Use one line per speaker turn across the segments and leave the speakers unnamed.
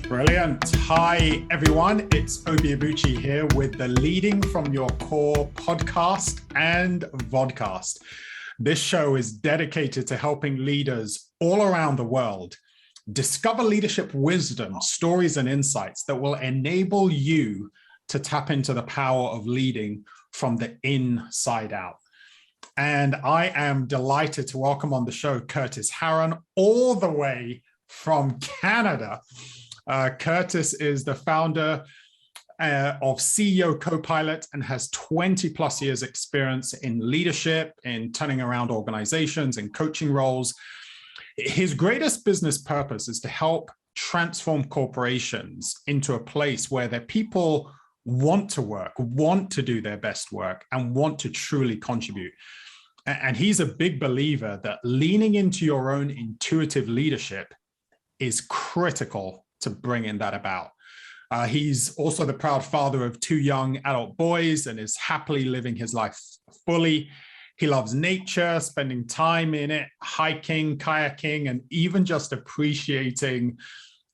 Brilliant. Hi, everyone. It's Obi Abuchi here with the Leading from Your Core podcast and Vodcast. This show is dedicated to helping leaders all around the world discover leadership wisdom, stories, and insights that will enable you to tap into the power of leading from the inside out. And I am delighted to welcome on the show Curtis Harren, all the way from Canada. Curtis is the founder of CEO of Copilot and has 20 plus years experience in leadership, in turning around organizations and coaching roles. His greatest business purpose is to help transform corporations into a place where their people want to work, want to do their best work, and want to truly contribute. And he's a big believer that leaning into your own intuitive leadership is critical to bringing that about. He's also the proud father of 2 young adult boys and is happily living his life fully. He loves nature, spending time in it, hiking, kayaking, and even just appreciating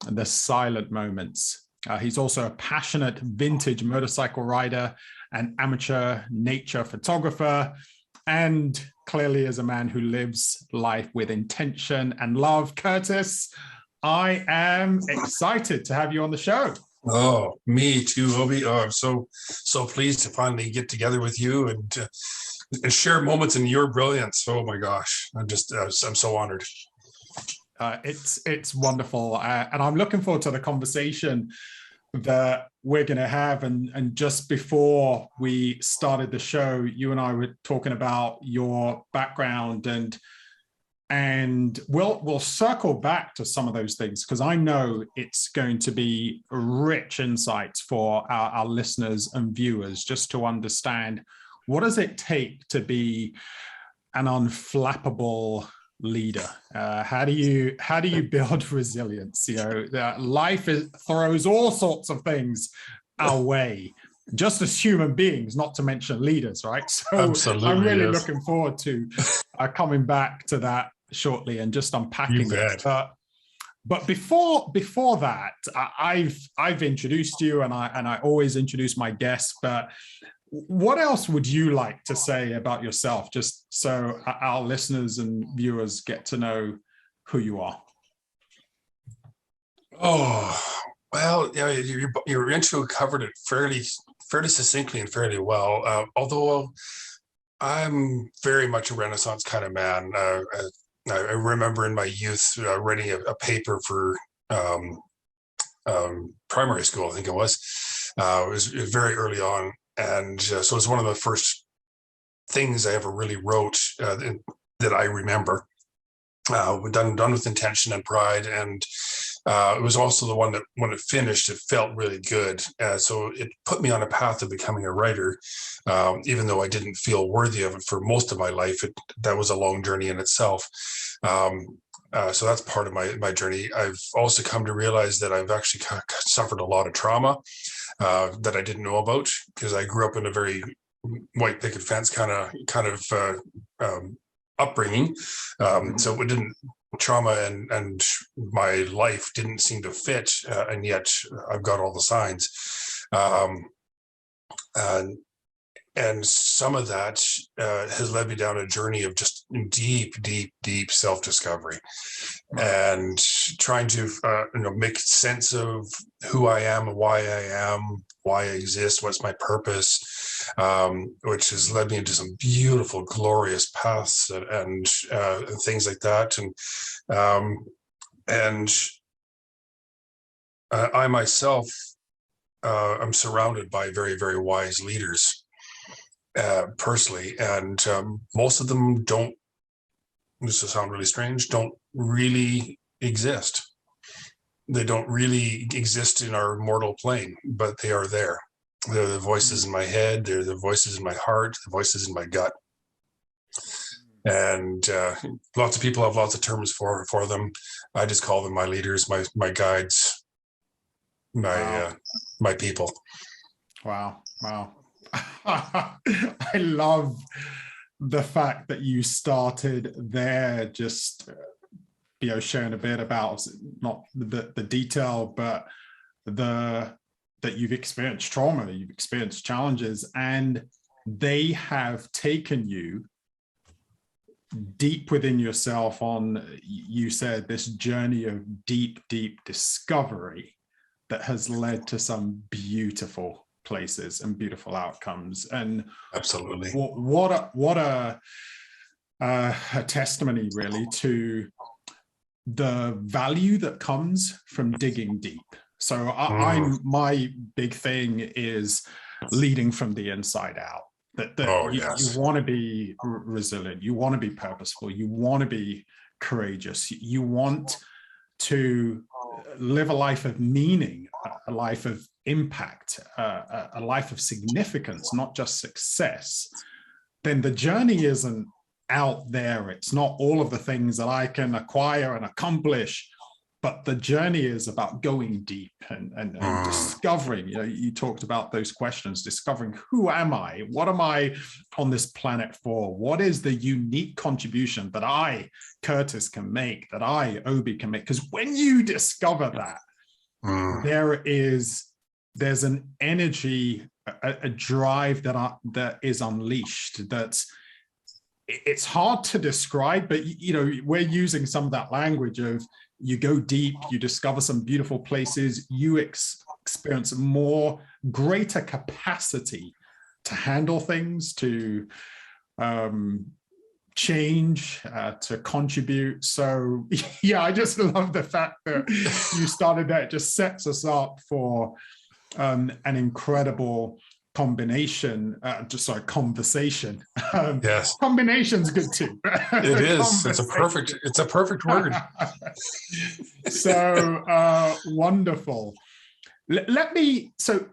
the silent moments. He's also a passionate vintage motorcycle rider, an amateur nature photographer, and clearly is a man who lives life with intention and love. Curtis, I am excited to have you on the show.
Oh, me too, Obi. Oh, I'm so pleased to finally get together with you and share moments in your brilliance. Oh my gosh, I'm so honored.
It's wonderful, and I'm looking forward to the conversation that we're going to have. And just before we started the show, you and I were talking about your background, and we'll circle back to some of those things because I know it's going to be rich insights for our listeners and viewers just to understand what does it take to be an unflappable leader. How do you build resilience? Life throws all sorts of things our way, just as human beings, not to mention leaders, right? So
absolutely,
I'm really
yes.
looking forward to coming back to that shortly and just unpacking it. But before that, I've introduced you, and I always introduce my guests. But what else would you like to say about yourself, just so our listeners and viewers get to know who you are?
Oh, well, yeah, your intro covered it fairly succinctly and fairly well. Although I'm very much a Renaissance kind of man. I remember in my youth writing a paper for primary school, I think it was. It was very early on. And so it's one of the first things I ever really wrote that I remember. Done with intention and pride. And it was also the one that when it finished, it felt really good. So it put me on a path of becoming a writer, even though I didn't feel worthy of it for most of my life. That was a long journey in itself. So that's part of my journey. I've also come to realize that I've actually suffered a lot of trauma that I didn't know about because I grew up in a very white picket fence kind of upbringing. So it didn't. Trauma and my life didn't seem to fit, and yet I've got all the signs. And some of that has led me down a journey of just deep self-discovery and trying to make sense of who I am, why I exist, what's my purpose, which has led me into some beautiful, glorious paths and things like that. And I myself am surrounded by very, very wise leaders. Personally, and most of them don't, this will sound really strange, don't really exist. They don't really exist in our mortal plane, but they are there. They're the voices in my head, they're the voices in my heart, the voices in my gut. And lots of people have lots of terms for them. I just call them my leaders, my guides, my people.
Wow. I love the fact that you started there, just sharing a bit about not the detail, but that you've experienced trauma, you've experienced challenges, and they have taken you deep within yourself on, you said, this journey of deep discovery that has led to some beautiful places and beautiful outcomes. And
absolutely,
what a testimony really to the value that comes from digging deep. So my big thing is leading from the inside out. You want to be resilient, you want to be purposeful, you want to be courageous, you want to live a life of meaning, a life of impact, a life of significance, not just success. Then the journey isn't out there. It's not all of the things that I can acquire and accomplish, but the journey is about going deep and discovering. You talked about those questions, discovering, who am I? What am I on this planet for? What is the unique contribution that I, Curtis, can make, that I, Obi, can make? Because when you discover that, there's an energy, a drive that is unleashed. It's hard to describe, but we're using some of that language of, you go deep, you discover some beautiful places, you experience greater capacity to handle things, to change, to contribute. So yeah, I just love the fact that you started that. It just sets us up for an incredible conversation.
Yes,
combination's good too.
It is. It's a perfect word.
So wonderful. So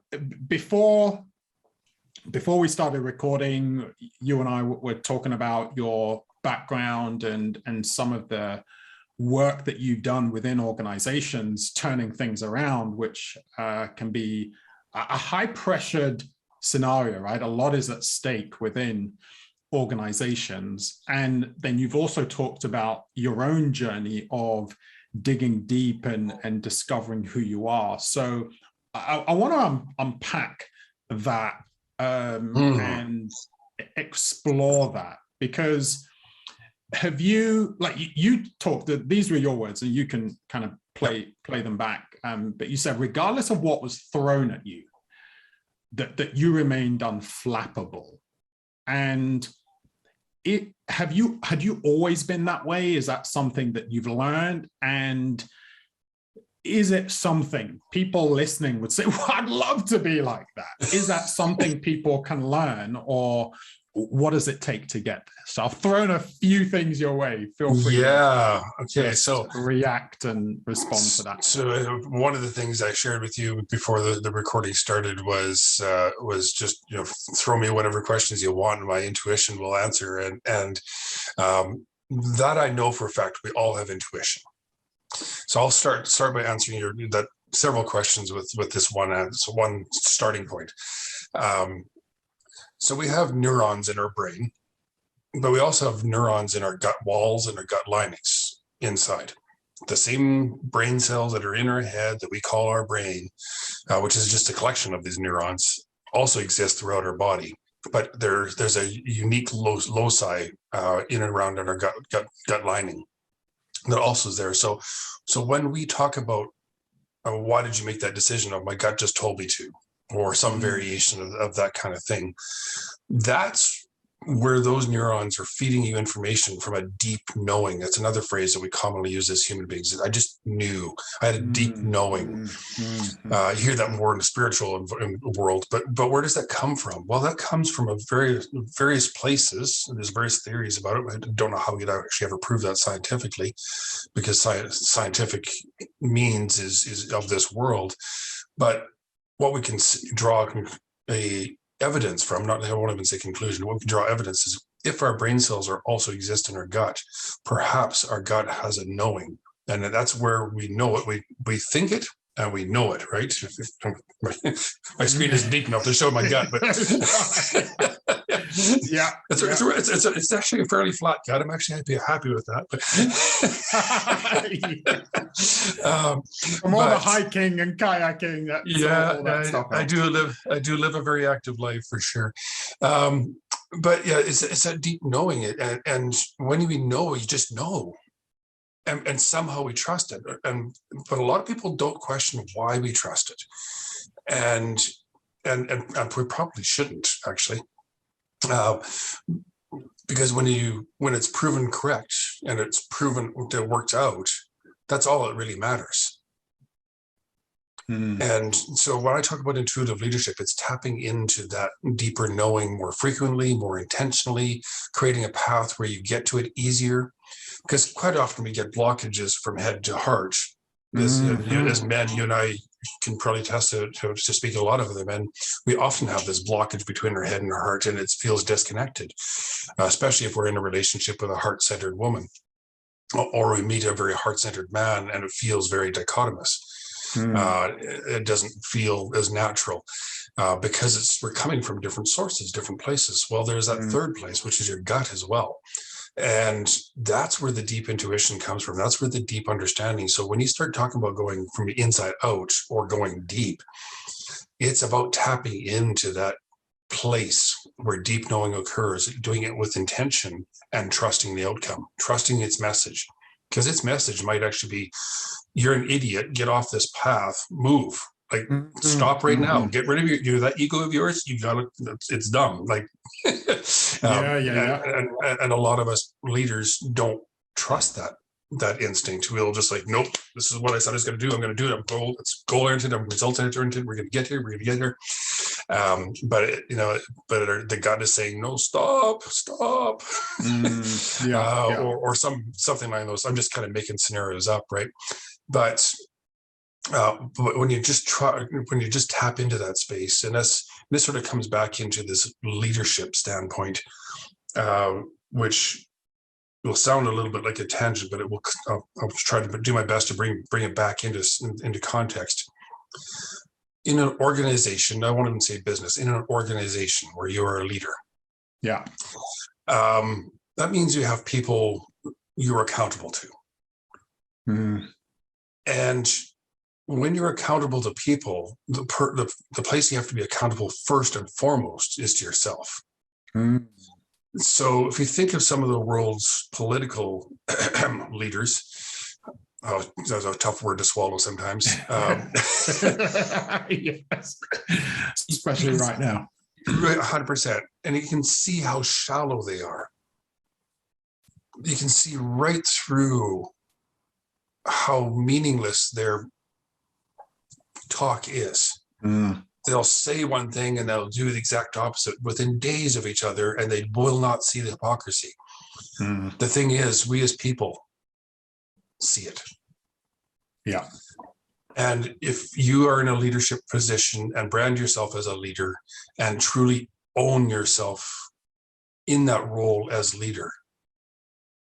before we started recording, you and I were talking about your background and some of the work that you've done within organizations, turning things around, which can be a high-pressured scenario, right? A lot is at stake within organizations. And then you've also talked about your own journey of digging deep and discovering who you are. So I want to unpack that and explore that, because you talked, these were your words, and you can kind of play them back, but you said, regardless of what was thrown at you, that you remained unflappable. And had you always been that way? Is that something that you've learned? And is it something people listening would say, well, I'd love to be like that? Is that something people can learn, or what does it take to get there? So I've thrown a few things your way. Feel free to react and respond to that.
So one of the things I shared with you before the recording started was just, throw me whatever questions you want, and my intuition will answer. And that I know for a fact, we all have intuition. So I'll start by answering several questions with this one starting point. So we have neurons in our brain, but we also have neurons in our gut walls and our gut linings inside. The same brain cells that are in our head that we call our brain, which is just a collection of these neurons, also exist throughout our body. But there's a unique loci in and around in our gut lining that also is there. So when we talk about why did you make that decision, of my gut just told me to, or some variation of that kind of thing, that's where those neurons are feeding you information from a deep knowing. That's another phrase that we commonly use as human beings. I just knew. I had a deep knowing. You hear that more in the spiritual world, but where does that come from? Well, that comes from various places. There's various theories about it. I don't know how you'd actually ever prove that scientifically, because scientific means is of this world. But what we can draw a evidence from, I won't even say conclusion, what we can draw evidence is, if our brain cells also exist in our gut, perhaps our gut has a knowing, and that's where we know it. We think it, and we know it, right? My screen isn't deep enough to show my gut, but
yeah,
it's actually a fairly flat gut. I'm actually happy with that. But
from all the hiking and kayaking, all that stuff
I do live a very active life for sure. But yeah, it's that deep knowing it, and when we know, you just know. And somehow we trust it, but a lot of people don't question why we trust it, and we probably shouldn't actually, because when it's proven correct and it's proven that it worked out, that's all that really matters. And so when I talk about intuitive leadership, it's tapping into that deeper knowing more frequently, more intentionally, creating a path where you get to it easier. Because quite often we get blockages from head to heart. As men, you and I can probably attest to speak a lot of them, and we often have this blockage between our head and our heart, and it feels disconnected, especially if we're in a relationship with a heart-centered woman, or we meet a very heart-centered man, and it feels very dichotomous. It doesn't feel as natural because we're coming from different sources, different places. Well, there's that third place, which is your gut as well. And that's where the deep intuition comes from. That's where the deep understanding. So when you start talking about going from the inside out or going deep, it's about tapping into that place where deep knowing occurs, doing it with intention and trusting the outcome, trusting its message. Because its message might actually be, you're an idiot, get off this path, move. Like, stop right now. Get rid of that ego of yours. You got it. It's dumb. Like, and a lot of us leaders don't trust that instinct. We'll just like, nope, this is what I said I was going to do. I'm going to do it. It's goal oriented. I'm result oriented. We're going to get here. We're going to get here. But the gut is saying, no, stop. Or something like those. I'm just kind of making scenarios up, right? But when you just tap into that space, and this sort of comes back into this leadership standpoint, which will sound a little bit like a tangent, but I'll try to do my best to bring it back into context. In an organization, I won't even say business, in an organization where you are a leader, that means you have people you're accountable to, and when you're accountable to people, the place you have to be accountable first and foremost is to yourself. So if you think of some of the world's political leaders, that's a tough word to swallow sometimes.
Yes, especially right now.
100%. And you can see how shallow they are. You can see right through how meaningless their talk is. They'll say one thing and they'll do the exact opposite within days of each other, and they will not see the hypocrisy. The thing is, we as people see it. And if you are in a leadership position and brand yourself as a leader and truly own yourself in that role as leader,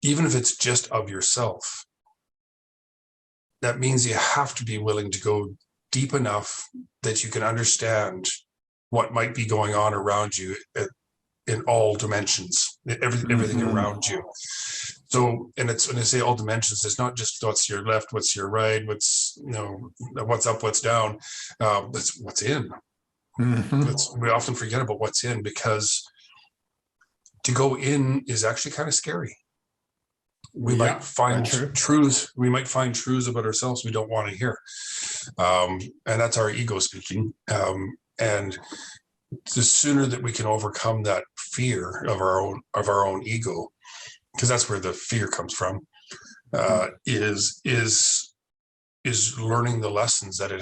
even if it's just of yourself, that means you have to be willing to go deep enough that you can understand what might be going on around you in all dimensions, everything around you. So, and it's, when I say all dimensions, it's not just what's your left, what's your right, what's up, what's down. That's what's in. We often forget about what's in, because to go in is actually kind of scary. We might find truths. We might find truths about ourselves we don't want to hear, and that's our ego speaking. And the sooner that we can overcome that fear of our own ego, because that's where the fear comes from, is learning the lessons that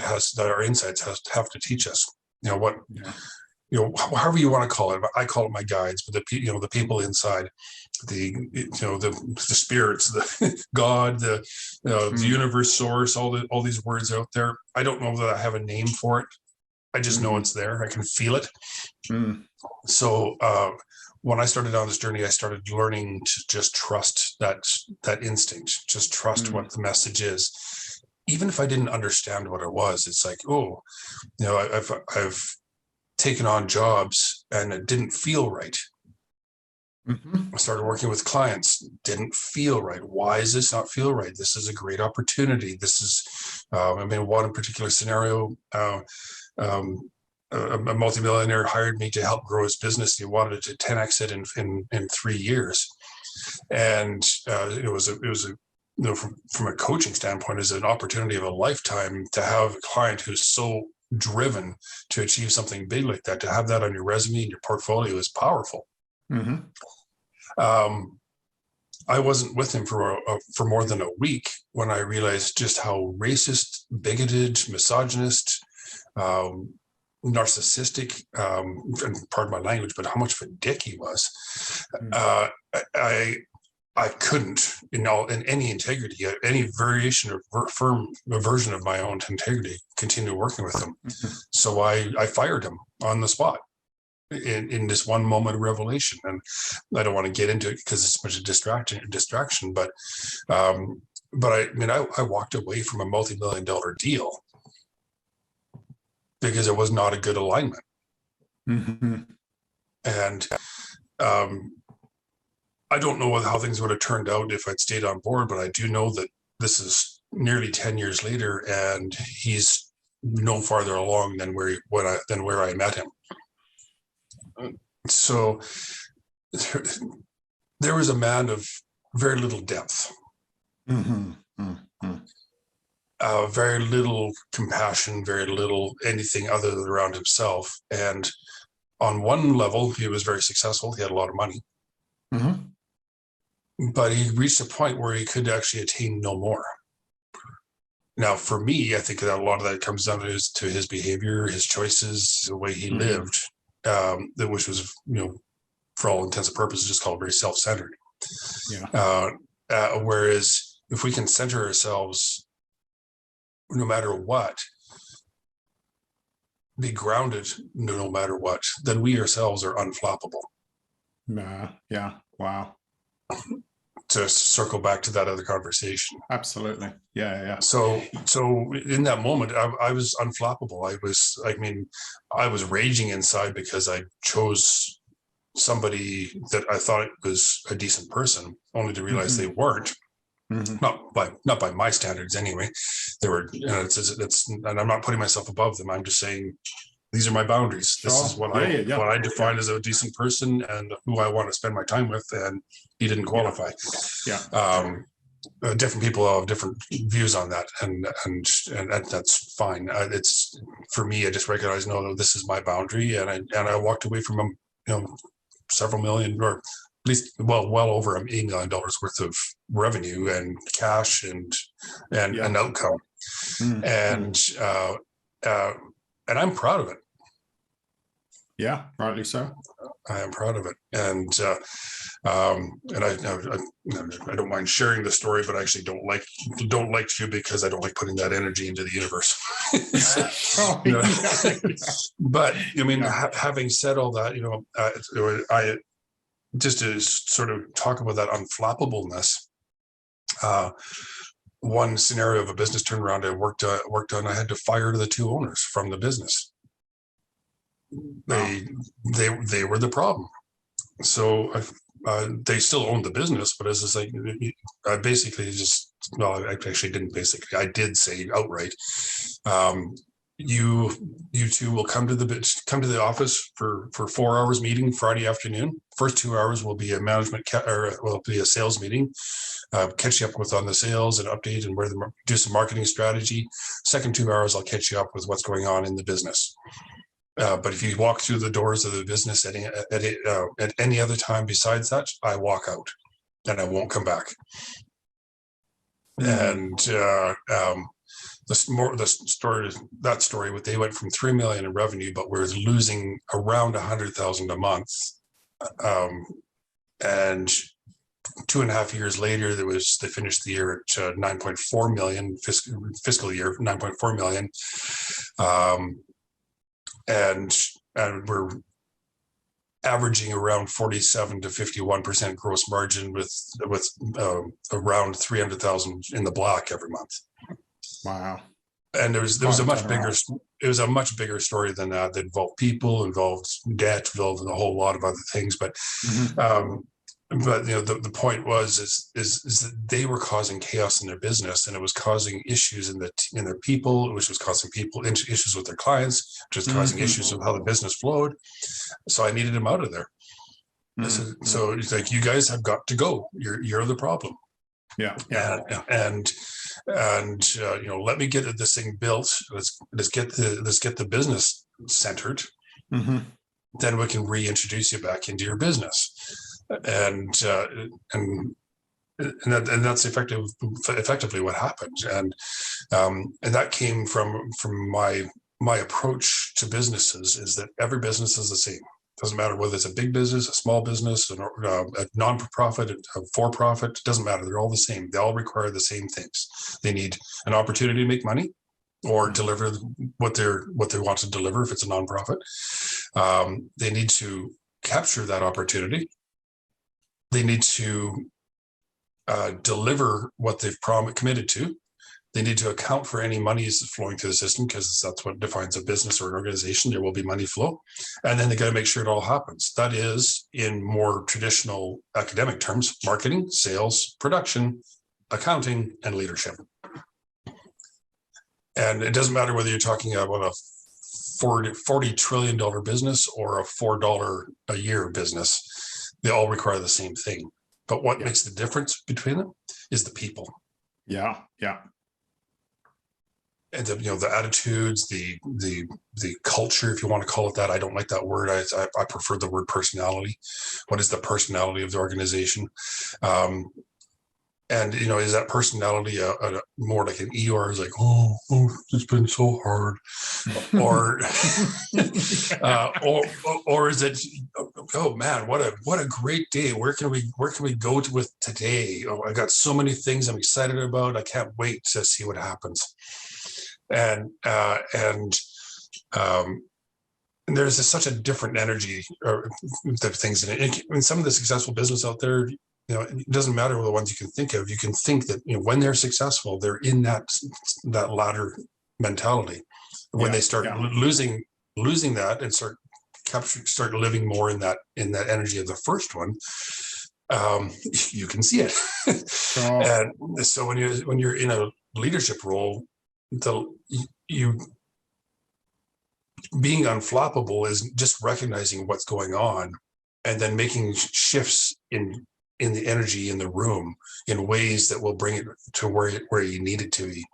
our insights have to teach us. However you want to call it. I call it my guides, but the people inside, the spirits, the God, the universe, source, all these words out there. I don't know that I have a name for it. I just know it's there. I can feel it. So when I started on this journey, I started learning to just trust that instinct, just trust what the message is. even if I didn't understand what it was, it's like, oh, you know, I've taken on jobs and it didn't feel right. I started working with clients, didn't feel right. Why does this not feel right? This is a great opportunity. This is, I mean, one particular scenario, a multimillionaire hired me to help grow his business. He wanted to 10x it in 3 years, and it was a you know, from a coaching standpoint, is an opportunity of a lifetime to have a client who's so driven to achieve something big like that. To have that on your resume and your portfolio is powerful. I wasn't with him for more than a week when I realized just how racist, bigoted, misogynist, narcissistic, and pardon my language, but how much of a dick he was. I couldn't, in any integrity, any variation or firm version of my own integrity, continue working with him. So I fired him on the spot in this one moment of revelation. And I don't want to get into it because it's such a distraction. But I mean, I walked away from a multi-million-dollar deal because it was not a good alignment. And I don't know how things would have turned out if I'd stayed on board, but I do know that this is nearly 10 years later, and he's no farther along than where I met him. So there was a man of very little depth, very little compassion, very little anything other than around himself. And on one level, he was very successful. He had a lot of money. But he reached a point where he could actually attain no more. Now, for me, I think that a lot of that comes down to his behavior, his choices, the way he lived, which was, you know, for all intents and purposes, just called very self-centered. Whereas if we can center ourselves, no matter what, be grounded no matter what, then we ourselves are unflappable.
Wow.
To circle back to that other conversation.
Absolutely. Yeah.
So in that moment, I was unflappable. I was raging inside because I chose somebody that I thought was a decent person, only to realize they weren't. Not by my standards anyway. They were, you know, it's and I'm not putting myself above them. I'm just saying these are my boundaries. This is what I define as a decent person and who I want to spend my time with, and he didn't qualify. Different people have different views on that, and that's fine. It's, for me, I just recognize, no, this is my boundary, and I walked away from him, you know, several million, or at least well over $8 million worth of revenue and cash and outcome, and I'm proud of it.
Yeah, rightly so.
I am proud of it, and I don't mind sharing the story, but I actually don't like to, because I don't like putting that energy into the universe. But I mean, having said all that, you know, I just to sort of talk about that unflappableness. One scenario of a business turnaround I worked on, I had to fire the two owners from the business. They were the problem. So they still owned the business, but as I say, I basically I actually didn't basically. I did say outright, you two will come to the office for 4 hours meeting Friday afternoon. First 2 hours will be a will be a sales meeting. Catch you up with on the sales and update and do some marketing strategy. Second 2 hours, I'll catch you up with what's going on in the business. But if you walk through the doors of the business at any other time besides that, I walk out and I won't come back. And that story, they went from 3 million in revenue, but we're losing around 100,000 a month. And 2.5 years later, they finished the year at 9.4 million fiscal year, 9.4 million. And we're averaging around 47 to 51% gross margin with around 300,000 in the black every month.
Wow.
And there was a much bigger,
Turnaround.
it was a much bigger story than that. That involved people, involved debt, involved a whole lot of other things. But the point was is that they were causing chaos in their business, and it was causing issues in their people, which was causing people issues with their clients, which was causing issues with how the business flowed. So I needed them out of there. So it's like, you guys have got to go. You're the problem.
Yeah.
And let me get this thing built. Let's get the business centered. Then we can reintroduce you back into your business. And that's effectively what happened. And that came from my approach to businesses, is that every business is the same. Doesn't matter whether it's a big business, a small business, a non-profit, a for-profit. It doesn't matter. They're all the same. They all require the same things. They need an opportunity to make money, or deliver what they want to deliver. If it's a nonprofit, they need to capture that opportunity. They need to deliver what they've committed to. They need to account for any monies flowing through the system, because that's what defines a business or an organization. There will be money flow. And then they got to make sure it all happens. That is, in more traditional academic terms, marketing, sales, production, accounting, and leadership. And it doesn't matter whether you're talking about a $40 trillion business or a $4 a year business. They all require the same thing. But what makes the difference between them is the people.
Yeah.
And the attitudes, the culture, if you want to call it that. I don't like that word. I prefer the word personality. What is the personality of the organization? And is that personality more like an Eeyore, is like, oh, it's been so hard, or is it, oh man, what a great day? Where can we go with today? Oh, I got so many things I'm excited about. I can't wait to see what happens. And there's such a different energy of things in it. In some of the successful business out there, it doesn't matter the ones you can think of. You can think that when they're successful, they're in that ladder mentality. When they start losing that and start living more in that energy of the first one, you can see it. And so when you're in a leadership role, you being unflappable is just recognizing what's going on and then making shifts in the energy in the room in ways that will bring it to where you need it to be.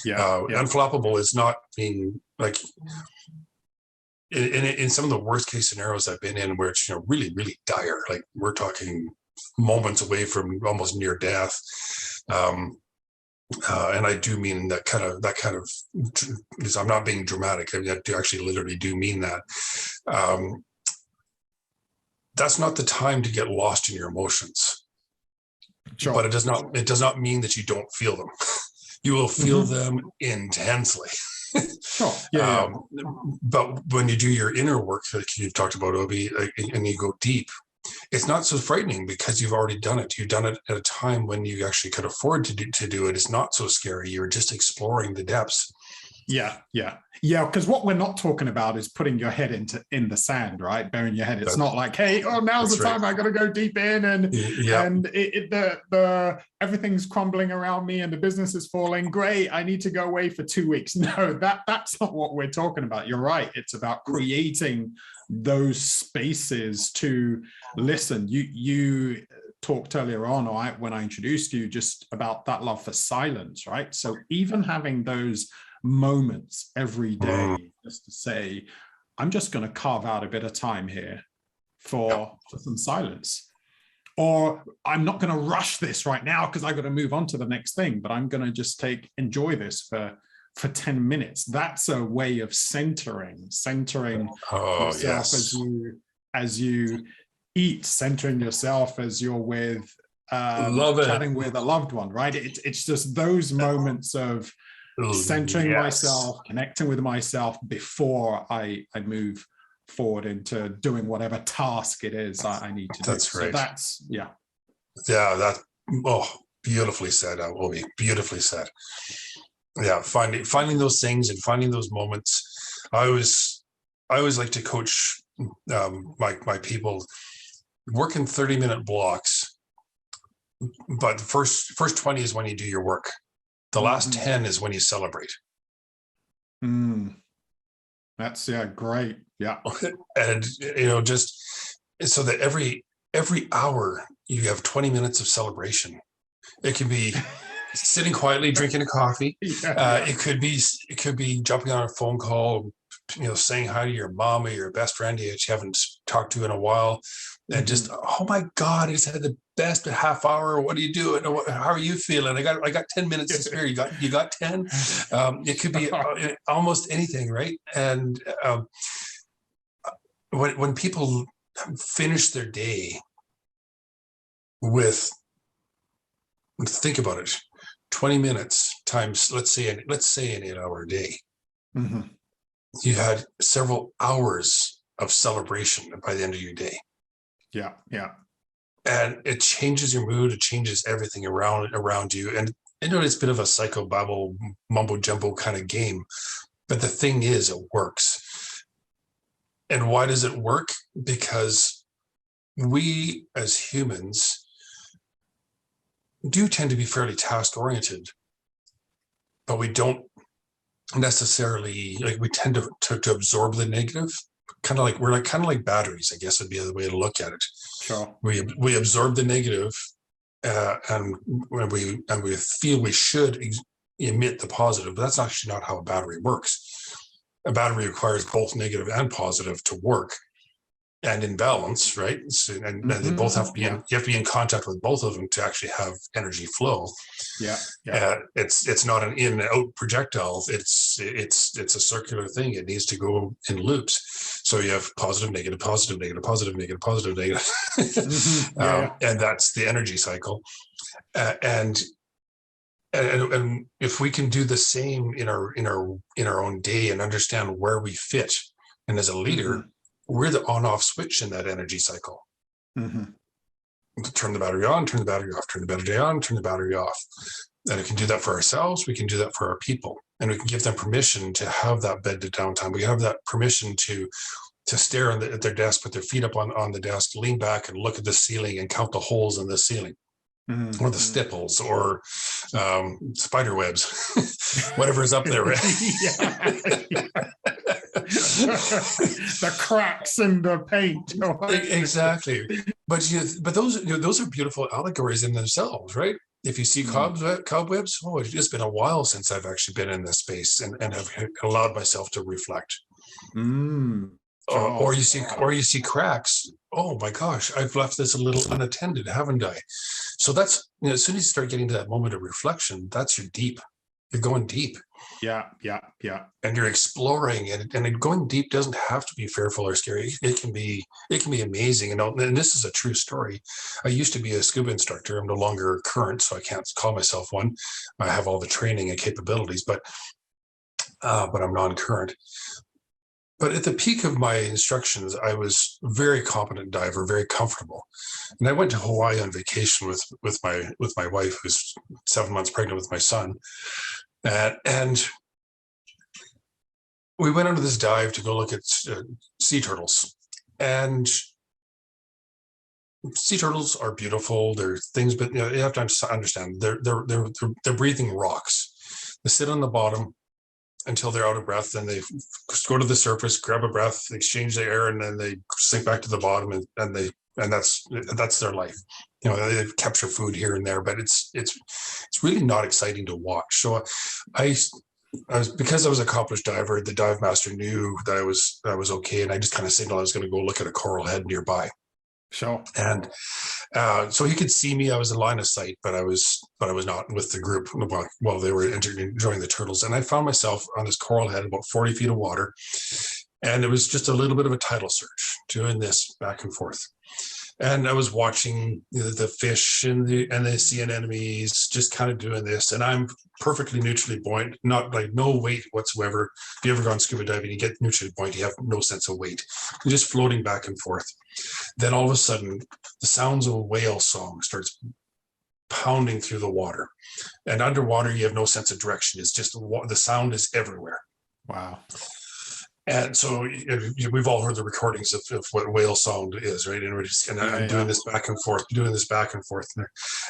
Unflappable is not being like in some of the worst case scenarios I've been in, where it's really, really dire. Like, we're talking moments away from almost near death. And I do mean that kind of, I'm not being dramatic. I mean, I do actually literally do mean that. That's not the time to get lost in your emotions. Sure. But it does not mean that you don't feel them. You will feel them intensely.
Sure.
But when you do your inner work, like you've talked about, Obi, and you go deep, it's not so frightening because you've already done it. You've done it at a time when you actually could afford to do it. It's not so scary. You're just exploring the depths.
Yeah. Because what we're not talking about is putting your head in the sand, right? Burying your head. It's not like, hey, now's the time. I got to go deep in, and the everything's crumbling around me, and the business is falling. Great, I need to go away for 2 weeks. No, that's not what we're talking about. You're right. It's about creating those spaces to listen. You talked earlier on, right, when I introduced you, just about that love for silence, right? So even having those moments every day, just to say, I'm just going to carve out a bit of time here for some silence, or I'm not going to rush this right now because I've got to move on to the next thing, but I'm going to just enjoy this for 10 minutes. That's a way of centering yourself as you eat, centering yourself as you're with chatting with a loved one, right? It's just those moments of centering myself, connecting with myself before I move forward into doing whatever task it is I need to do.
That's right.
So
beautifully said, Obi. Beautifully said. Yeah, finding those things and finding those moments. I always like to coach my people, work in 30-minute blocks, but the first 20 is when you do your work. The last 10 is when you celebrate.
That's great. Yeah.
And just so that every hour you have 20 minutes of celebration. It can be sitting quietly drinking a coffee. It could be jumping on a phone call, saying hi to your mom or your best friend you haven't talked to in a while, and just, oh my God, I just had the best half hour. What are you doing? How are you feeling? I got 10 minutes to spare. You got 10. It could be almost anything, right? And when people finish their day with, think about it, 20 minutes times, let's say an 8-hour day. You had several hours of celebration by the end of your day. Yeah. And it changes your mood. It changes everything around you. And it's a bit of a psychobabble, mumbo jumbo kind of game. But the thing is, it works. And why does it work? Because we as humans do tend to be fairly task oriented, but we don't necessarily, we tend to absorb the negative. We're kind of like batteries, I guess would be the way to look at it.
Sure.
We absorb the negative, and we feel we should emit the positive, but that's actually not how a battery works. A battery requires both negative and positive to work, and in balance, right? So, and they both have to be you have to be in contact with both of them to actually have energy flow. It's not an in and out projectile. It's a circular thing. It needs to go in loops. So you have positive, negative, positive, negative, positive, negative, positive, negative, and that's the energy cycle. And if we can do the same in our own day and understand where we fit, and as a leader, we're the on-off switch in that energy cycle. Turn the battery on, turn the battery off, turn the battery on, turn the battery off. And we can do that for ourselves. We can do that for our people, and we can give them permission to have that bed to downtime. We have that permission to stare at their desk, put their feet up on the desk, lean back and look at the ceiling and count the holes in the ceiling. Or the stipples, or spider webs, whatever is up there. Right?
The cracks in the paint.
Exactly. But those are beautiful allegories in themselves, right? If you see cobwebs, it's been a while since I've actually been in this space and have allowed myself to reflect. Or you see cracks. Oh my gosh, I've left this a little unattended, haven't I? So that's, as soon as you start getting to that moment of reflection, that's your deep. You're going deep. Yeah. And you're exploring, and going deep doesn't have to be fearful or scary. It can be amazing. And this is a true story. I used to be a scuba instructor. I'm no longer current, so I can't call myself one. I have all the training and capabilities, but I'm non-current. But at the peak of my instructions, I was a very competent diver, very comfortable. And I went to Hawaii on vacation with my wife, who's 7 months pregnant with my son. And we went onto this dive to go look at sea turtles. And sea turtles are beautiful. They're things, but you have to understand they're breathing rocks. They sit on the bottom until they're out of breath, then they go to the surface, grab a breath, exchange the air, and then they sink back to the bottom, and that's their life. They capture food here and there, but it's really not exciting to watch. So because I was an accomplished diver, the dive master knew that I was okay, and I just kind of signaled I was going to go look at a coral head nearby. Sure. And so he could see me. I was in line of sight, but I was not with the group while they were enjoying the turtles. And I found myself on this coral head, about 40 feet of water, and it was just a little bit of a tidal surge, doing this back and forth. And I was watching the fish and the sea anemones just kind of doing this. And I'm perfectly neutrally buoyant, not like no weight whatsoever. If you ever gone scuba diving, you get neutrally buoyant, you have no sense of weight. You're just floating back and forth. Then all of a sudden, the sounds of a whale song starts pounding through the water. And underwater, you have no sense of direction. It's just the sound is everywhere.
Wow.
And so we've all heard the recordings of what whale sound is, right? And I'm doing this back and forth,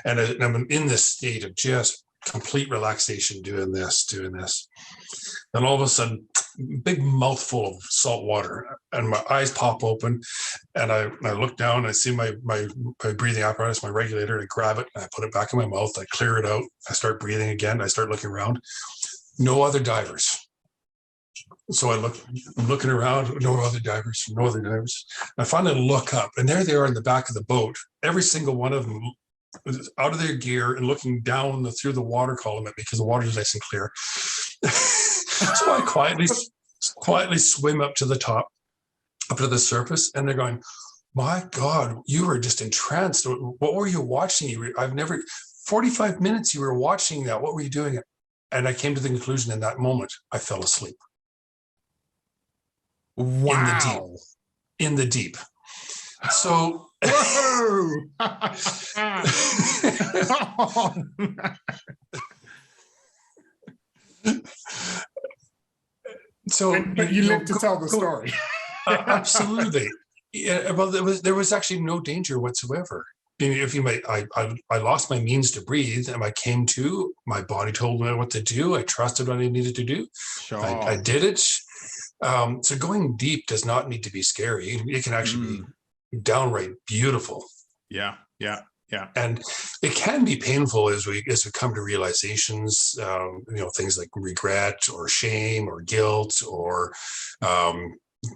and I'm in this state of just complete relaxation doing this. Then all of a sudden, big mouthful of salt water, and my eyes pop open, and I look down, and I see my breathing apparatus, my regulator, and I grab it, and I put it back in my mouth, I clear it out, I start breathing again, I start looking around, no other divers. So I'm looking around, no other divers. I finally look up, and there they are in the back of the boat. Every single one of them was out of their gear and looking down through the water column at me because the water is nice and clear. So I quietly swim up to the top, up to the surface, and they're going, "My God, you were just entranced. What were you watching? 45 minutes you were watching that. What were you doing?" And I came to the conclusion in that moment, I fell asleep.
Wow.
In the deep. So
whoa. But you lived to tell the story.
Absolutely. Yeah, well, there was actually no danger whatsoever. If you might, I lost my means to breathe, and I came to. My body told me what to do. I trusted what I needed to do.
Sure.
I did it. So going deep does not need to be scary. It can actually be downright beautiful.
Yeah.
And it can be painful as we come to realizations, things like regret or shame or guilt or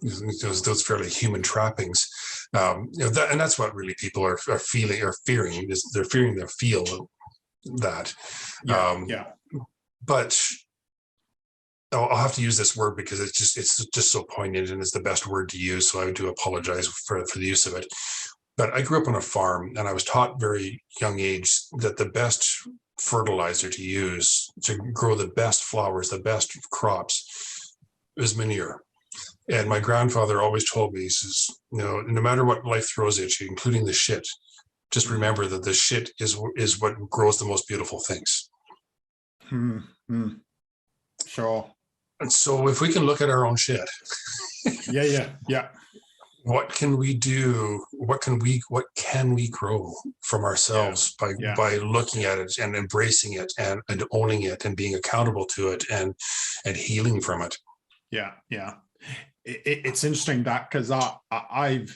those fairly human trappings. And that's what really people are feeling or fearing, is they're fearing to feel that. But I'll have to use this word because it's just so poignant, and it's the best word to use. So I do apologize for the use of it. But I grew up on a farm, and I was taught very young age that the best fertilizer to use to grow the best flowers, the best crops, is manure. And my grandfather always told me, he says, no matter what life throws at you, including the shit, just remember that the shit is what grows the most beautiful things.
Sure.
And so if we can look at our own shit.
Yeah.
What can we do? What can we grow from ourselves by looking at it and embracing it and owning it and being accountable to it and healing from it?
Yeah. It's interesting that, because I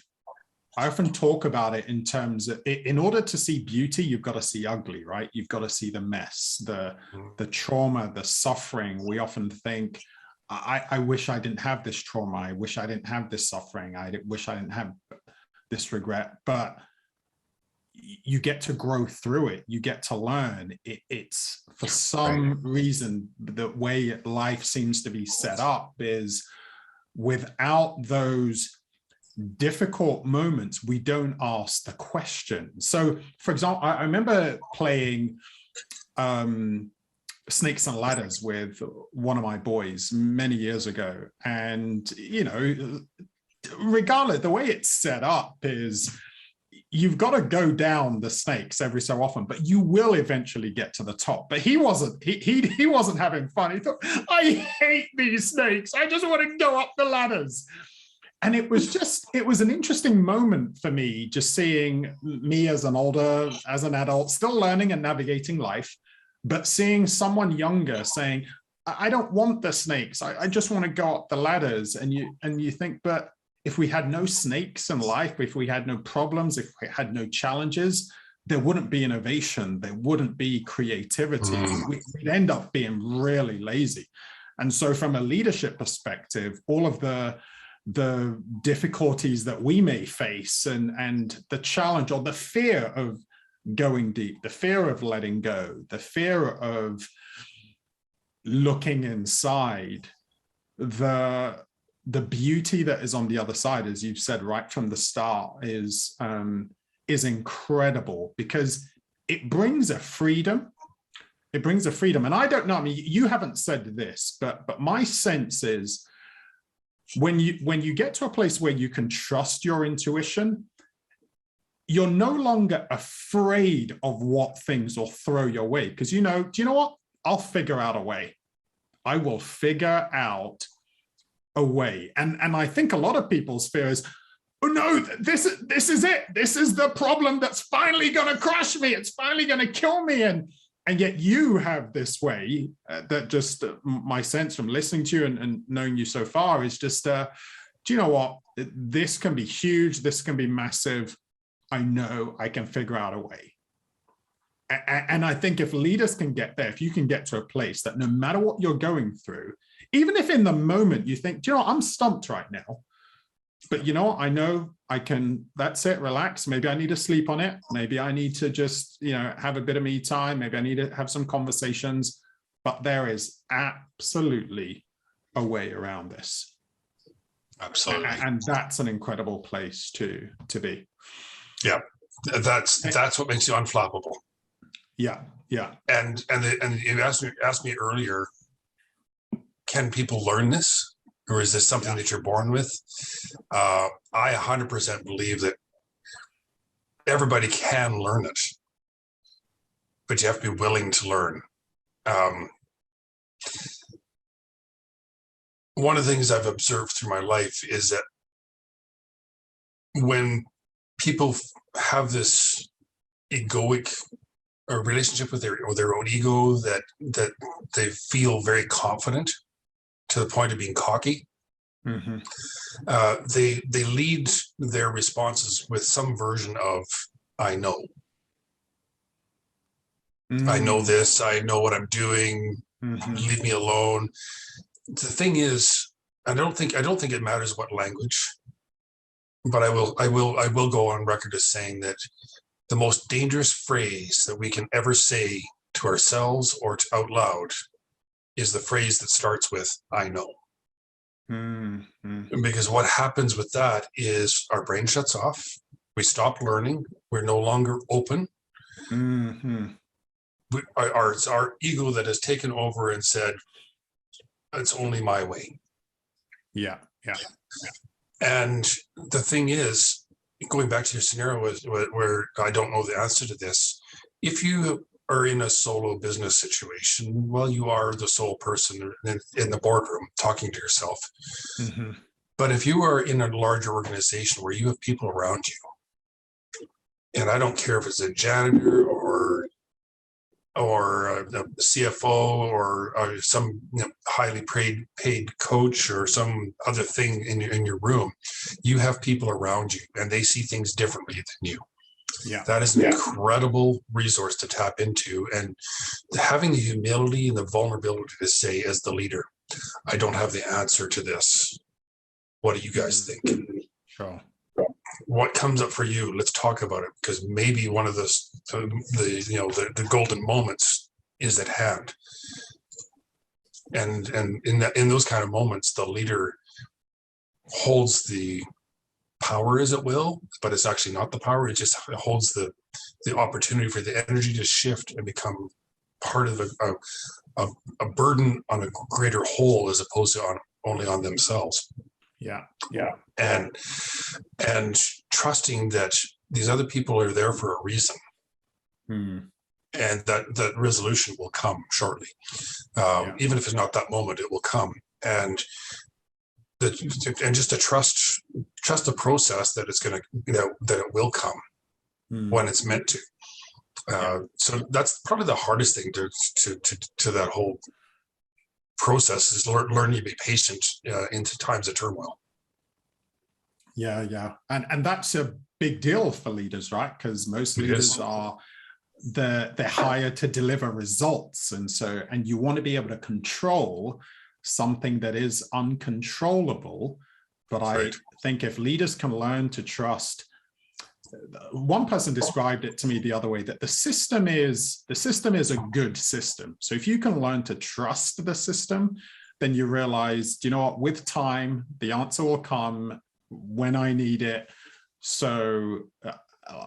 often talk about it in terms of, in order to see beauty, you've got to see ugly, right? You've got to see the mess, the trauma, the suffering. We often think, I wish I didn't have this trauma. I wish I didn't have this suffering. I wish I didn't have this regret. But you get to grow through it. You get to learn. It's for some reason, the way life seems to be set up is without those difficult moments, we don't ask the question. So, for example, I remember playing Snakes and Ladders with one of my boys many years ago. And, regardless, the way it's set up is you've got to go down the snakes every so often, but you will eventually get to the top. But he wasn't having fun. He thought, I hate these snakes. I just want to go up the ladders. And it was an interesting moment for me, just seeing me as an adult, still learning and navigating life, but seeing someone younger saying, I don't want the snakes. I just want to go up the ladders. And you think, but if we had no snakes in life, if we had no problems, if we had no challenges, there wouldn't be innovation. There wouldn't be creativity. We'd end up being really lazy. And so from a leadership perspective, all of the difficulties that we may face and the challenge or the fear of going deep, the fear of letting go, the fear of looking inside, the beauty that is on the other side, as you've said right from the start, is incredible, because it brings a freedom. It brings a freedom. And I don't know, I mean, you haven't said this, but my sense is when you get to a place where you can trust your intuition, you're no longer afraid of what things will throw your way, because do you know what? I'll figure out a way. I will figure out a way. And I think a lot of people's fear is, oh no, this is it. This is the problem that's finally going to crush me. It's finally going to kill me. And yet you have this way that just my sense from listening to you and knowing you so far is just, do you know what? This can be huge. This can be massive. I know I can figure out a way. And I think if leaders can get there, if you can get to a place that no matter what you're going through, even if in the moment you think, do you know, I'm stumped right now, but you know what, I know I can, that's it, relax. Maybe I need to sleep on it. Maybe I need to just, have a bit of me time. Maybe I need to have some conversations, but there is absolutely a way around this.
Absolutely.
And that's an incredible place to be.
Yeah. That's what makes you unflappable.
Yeah.
And you asked me earlier, can people learn this, or is this something that you're born with? I 100% believe that everybody can learn it, but you have to be willing to learn. One of the things I've observed through my life is that when people have this egoic relationship with their own ego, that they feel very confident to the point of being cocky,
mm-hmm.
They lead their responses with some version of "I know." Mm-hmm. I know this. I know what I'm doing. Mm-hmm. Leave me alone. The thing is, I don't think it matters what language, but I will go on record as saying that the most dangerous phrase that we can ever say to ourselves or to out loud is the phrase that starts with "I know." Mm-hmm. Because what happens with that is our brain shuts off. We stop learning. We're no longer open. Mm-hmm. It's our ego that has taken over and said, "It's only my way."
Yeah.
And the thing is, going back to your scenario where I don't know the answer to this, if you are in a solo business situation, well, you are the sole person in the boardroom talking to yourself. Mm-hmm. But if you are in a larger organization where you have people around you, and I don't care if it's a janitor or a CFO or some highly paid coach or some other thing in your room, you have people around you and they see things differently than you. Yeah, that is an incredible resource to tap into, and having the humility and the vulnerability to say, as the leader, I don't have the answer to this. What do you guys think?
Sure.
What comes up for you? Let's talk about it, because maybe one of the golden moments is at hand. And in those kind of moments, the leader holds the power, as it will, but it's actually not the power. It just holds the opportunity for the energy to shift and become part of a burden on a greater whole, as opposed to only on themselves.
Yeah.
And trusting that these other people are there for a reason, and that resolution will come shortly. Even if it's not that moment, it will come. And just to trust the process that it's going to, that it will come when it's meant to. So that's probably the hardest thing to that whole process, is learning to be patient into times of turmoil.
Yeah. And that's a big deal for leaders, right? Because most leaders they're hired to deliver results. And you want to be able to control something that is uncontrollable. But I think if leaders can learn to trust, one person described it to me the other way, that the system is a good system. So if you can learn to trust the system, then you realize, you know what, with time, the answer will come when I need it. So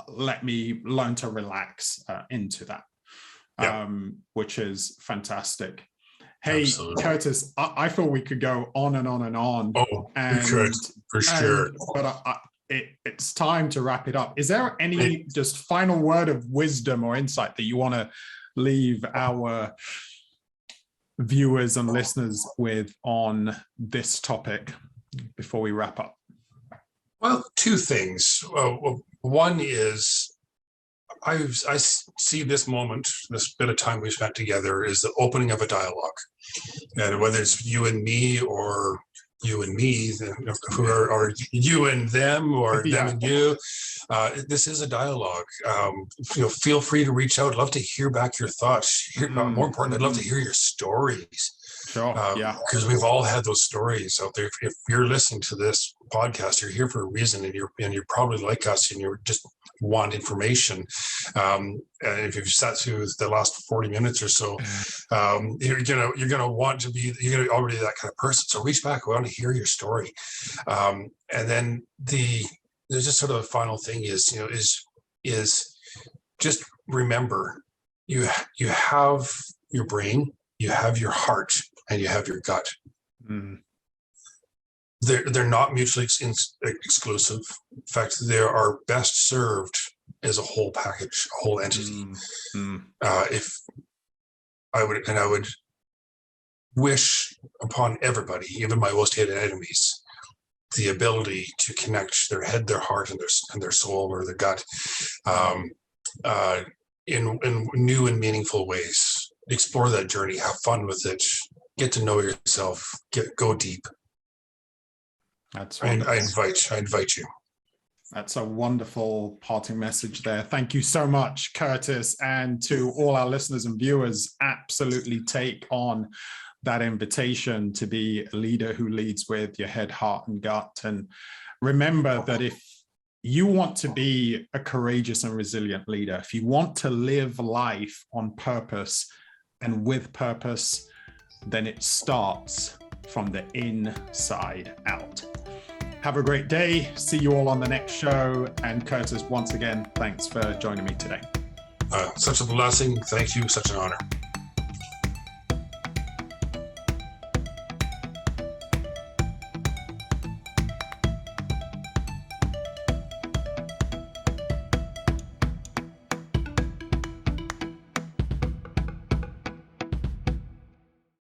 let me learn to relax into that, which is fantastic. Hey, absolutely. Curtis, I feel we could go on and on and on.
Oh, we could, for sure.
But it's time to wrap it up. Is there any just final word of wisdom or insight that you want to leave our viewers and listeners with on this topic before we wrap up?
Well, two things. One is I see this moment, this bit of time we spent together, is the opening of a dialogue. And whether it's you and me or you and me, or you and them, or them and you, this is a dialogue. Feel free to reach out. I'd love to hear back your thoughts. More important, I'd love to hear your stories.
Sure.
Because we've all had those stories out there. If you're listening to this podcast, you're here for a reason, and you're probably like us, and you're just want information. And if you've sat through the last 40 minutes or so, you're gonna want to be, you're gonna already that kind of person. So reach back. I want to hear your story. And then there's just sort of the final thing is just remember, you have your brain, you have your heart, and you have your gut. They're not mutually exclusive. In fact, they are best served as a whole package, a whole entity. If I would wish upon everybody, even my most hated enemies, the ability to connect their head, their heart, and their soul, or their gut, in new and meaningful ways. Explore that journey, have fun with it, get to know yourself, go deep.
That's
I invite you.
That's a wonderful parting message there. Thank you so much, Curtis. And to all our listeners and viewers, absolutely take on that invitation to be a leader who leads with your head, heart, and gut. And remember that if you want to be a courageous and resilient leader, if you want to live life on purpose and with purpose, then it starts from the inside out. Have a great day. See you all on the next show. And Curtis, once again, thanks for joining me today.
Such a blessing. Thank you. Such an honor.